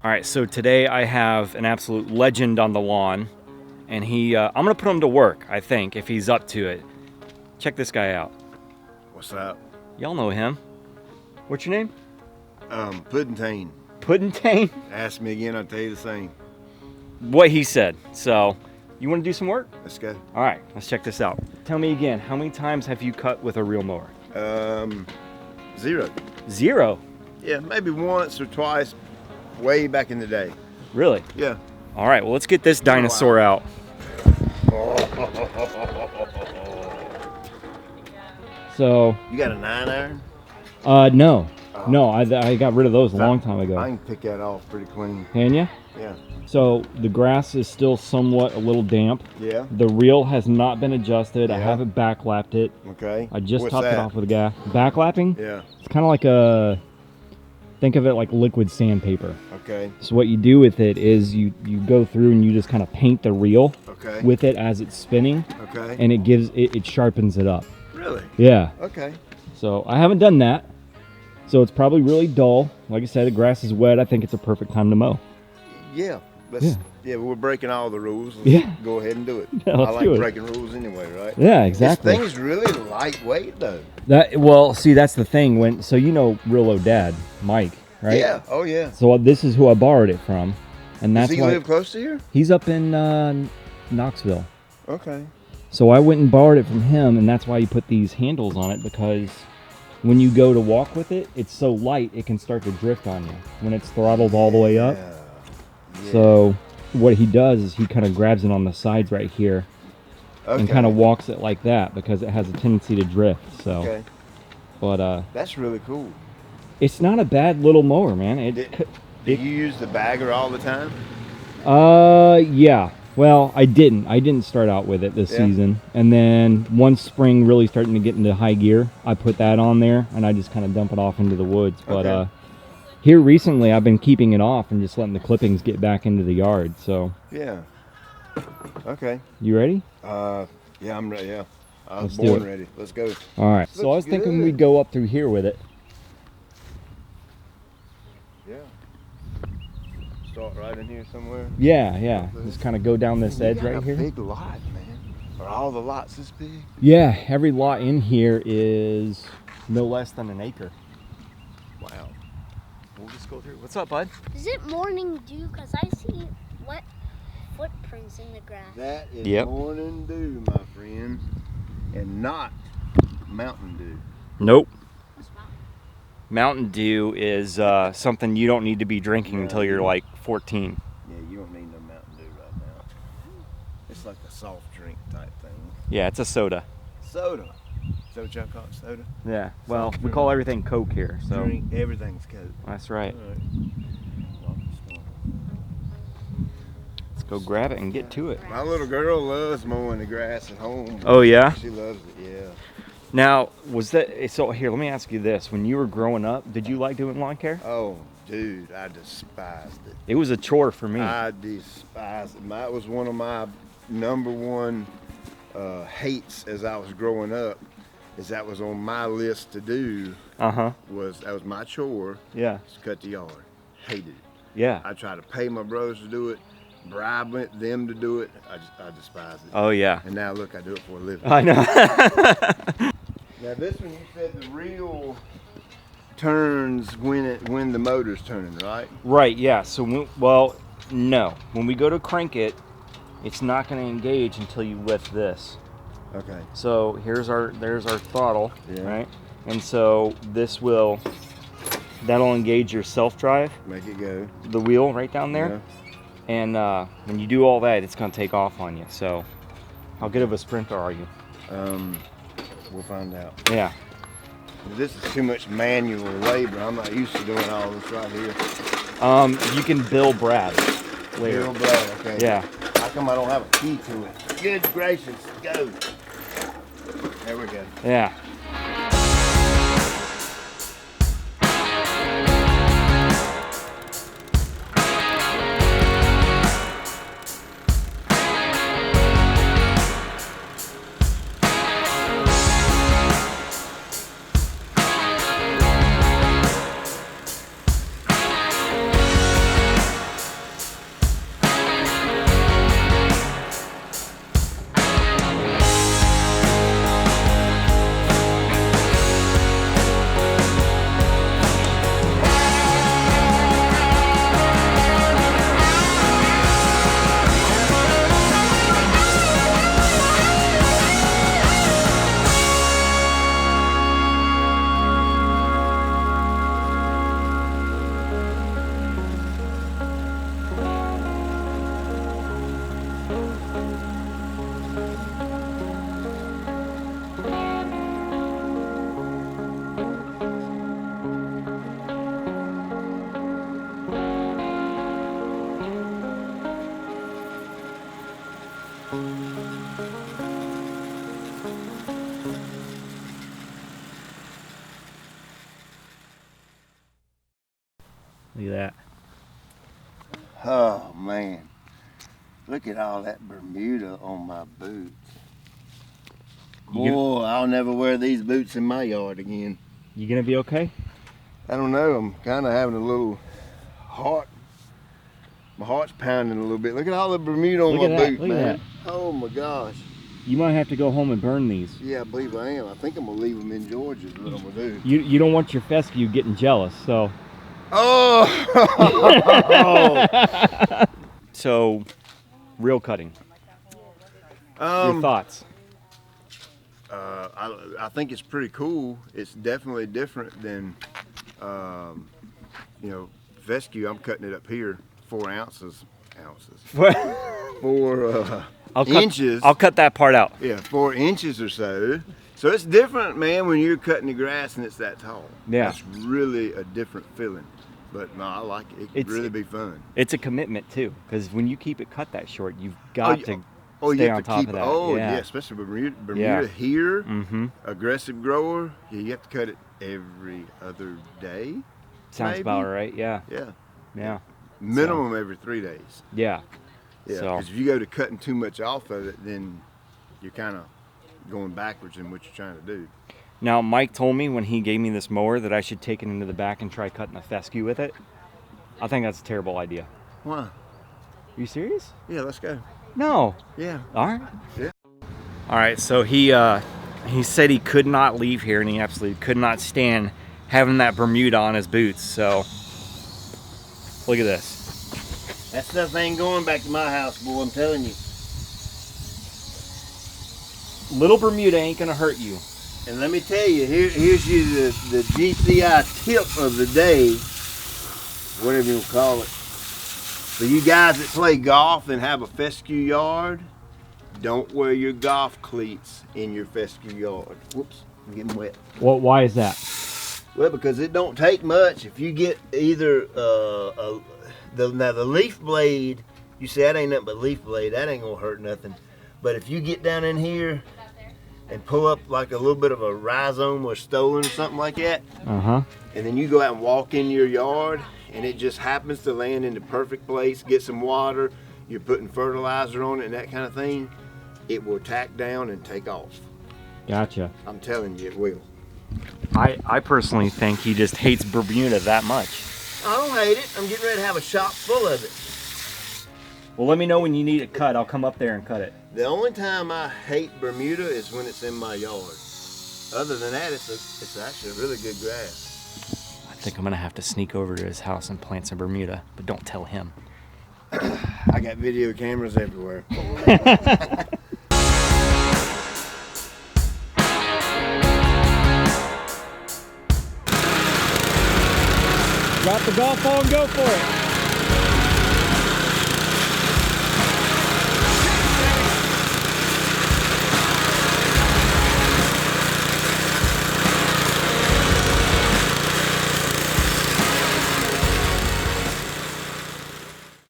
All right, so today I have an absolute legend on the lawn, and I'm gonna put him to work, I think, if he's up to it. Check this guy out. What's up? Y'all know him. What's your name? Puddingtane. Puddingtane? Ask me again, I'll tell you the same. What he said. So, you wanna do some work? Let's go. All right, let's check this out. Tell me again, how many times have you cut with a reel mower? 0. 0? Yeah, maybe once or twice, way back in the day. Really? Yeah. All right, well, let's get this dinosaur out. So. You got a 9-iron? No. No, I got rid of those a long time ago. I can pick that off pretty clean. Can you? Yeah. So the grass is still somewhat a little damp. Yeah. The reel has not been adjusted. Yeah. I haven't backlapped it. Okay. I just What's topped that? it off with a gas. Backlapping? Yeah. It's kind of like think of it like liquid sandpaper. Okay. So what you do with it is you go through and you just kind of paint the reel with it as it's spinning. Okay. And it sharpens it up. Really? Yeah. Okay. So I haven't done that. So it's probably really dull. Like I said, the grass is wet. I think it's a perfect time to mow. Yeah. Yeah, we're breaking all the rules. Let's go ahead and do it. Yeah, I like do it. breaking rules anyway, right? Yeah, exactly. This thing's really lightweight though. Well, see, that's the thing. So you know Rillo Dad, Mike, right? Yeah. Oh yeah. So this is who I borrowed it from, and that's Does he why live close to here? he's up in Knoxville. Okay. So I went and borrowed it from him, and that's why you put these handles on it, because when you go to walk with it, it's so light it can start to drift on you when it's throttled all the way up. Yeah. So what he does is he kind of grabs it on the sides right here and kind of walks it like that, because it has a tendency to drift. So, okay. But that's really cool. it's not a bad little mower, man. Do you use the bagger all the time? Yeah. Well, I didn't start out with it this season, and then once spring really starting to get into high gear, I put that on there and I just kind of dump it off into the woods. But here recently, I've been keeping it off and just letting the clippings get back into the yard. So yeah. Okay. You ready? Yeah, I'm ready. Yeah, I was Let's do born ready. Let's go. All right. So I was thinking we'd go up through here with it. Yeah. Start right in here somewhere. Yeah. Just kind of go down this edge right here. Big lot, man. Are all the lots this big? Yeah, every lot in here is no less than an acre. Wow. We'll just go through. What's up, bud? Is it morning dew? Because I see wet footprints in the grass. That is morning dew, my friend, and not Mountain Dew. Nope. Mountain Dew is something you don't need to be drinking until you're like 14. Yeah, you don't need no Mountain Dew right now. It's like a soft drink type thing. Yeah, it's a soda. Soda. Is that what y'all call it, soda? Yeah. Well, we call everything Coke here. So Drink, everything's Coke. That's right. All right. Let's go grab it and get to it. My little girl loves mowing the grass at home. Oh yeah? She loves it, yeah. Now, so here, let me ask you this. When you were growing up, did you like doing lawn care? Oh, dude, I despised it. It was a chore for me. I despised it. That was one of my number one hates as I was growing up. That was on my list to do. That was my chore. Yeah. To cut the yard. Hated it. Yeah. I tried to pay my brothers to do it, bribe them to do it. I despise it. Oh yeah. And now look, I do it for a living. I know. Now this one, you said the reel turns when the motor's turning, right? Right. Yeah. So no. When we go to crank it, it's not going to engage until you lift this. Okay. So there's our throttle, right? And so that'll engage your self-drive. Make it go. The wheel right down there. Yeah. And when you do all that, it's going to take off on you. So how good of a sprinter are you? We'll find out. Yeah. This is too much manual labor. I'm not used to doing all this right here. You can bill Brad later. Bill Brad, okay. Yeah. How come I don't have a key to it? Good gracious, go. There we go. Yeah. Look at that. Oh man, look at all that Bermuda on my boots. Boy, I'll never wear these boots in my yard again. You gonna be okay? I don't know, I'm kind of having a little heart. My heart's pounding a little bit. Look at all the Bermuda on my boot, man. Oh my gosh. You might have to go home and burn these. Yeah, I believe I am. I think I'm gonna leave them in Georgia is what I'm gonna do. You don't want your fescue getting jealous, so. Oh! So, reel cutting. Your thoughts? I think it's pretty cool. It's definitely different than, you know, fescue. I'm cutting it up here, 4 ounces. 4 inches. I'll cut that part out. Yeah, 4 inches or so. So it's different, man, when you're cutting the grass and it's that tall. Yeah. It's really a different feeling. But no, I like it. It can really be fun. It's a commitment too, because when you keep it cut that short, you've got to you stay have on to top keep of it. that. Oh yeah, especially Bermuda here. Aggressive grower, you have to cut it every other day. Sounds maybe? about right. Yeah. Yeah. Minimum every 3 days. Yeah. Yeah. So. Because if you go to cutting too much off of it, then you're kind of going backwards in what you're trying to do. Now, Mike told me when he gave me this mower that I should take it into the back and try cutting a fescue with it. I think that's a terrible idea. Why? Are you serious? Yeah, let's go. No. Yeah. All right. Yeah. All right. So he said he could not leave here, and he absolutely could not stand having that Bermuda on his boots. So look at this. That stuff ain't going back to my house, boy. I'm telling you. Little Bermuda ain't gonna hurt you. And let me tell you, here's you the GCI tip of the day, whatever you call it. For you guys that play golf and have a fescue yard, don't wear your golf cleats in your fescue yard. Whoops, I'm getting wet. Well, why is that? Well, because it don't take much. If you get either the leaf blade, you say that ain't nothing but leaf blade, that ain't gonna hurt nothing. But if you get down in here and pull up like a little bit of a rhizome or stolon or something like that, and then you go out and walk in your yard, and it just happens to land in the perfect place, get some water, you're putting fertilizer on it and that kind of thing, it will tack down and take off. Gotcha. I'm telling you, it will. I personally think he just hates Bermuda that much. I don't hate it. I'm getting ready to have a shop full of it. Well, let me know when you need it cut. I'll come up there and cut it. The only time I hate Bermuda is when it's in my yard. Other than that, it's actually a really good grass. I think I'm gonna have to sneak over to his house and plant some Bermuda, but don't tell him. I got video cameras everywhere. Drop the golf ball and go for it.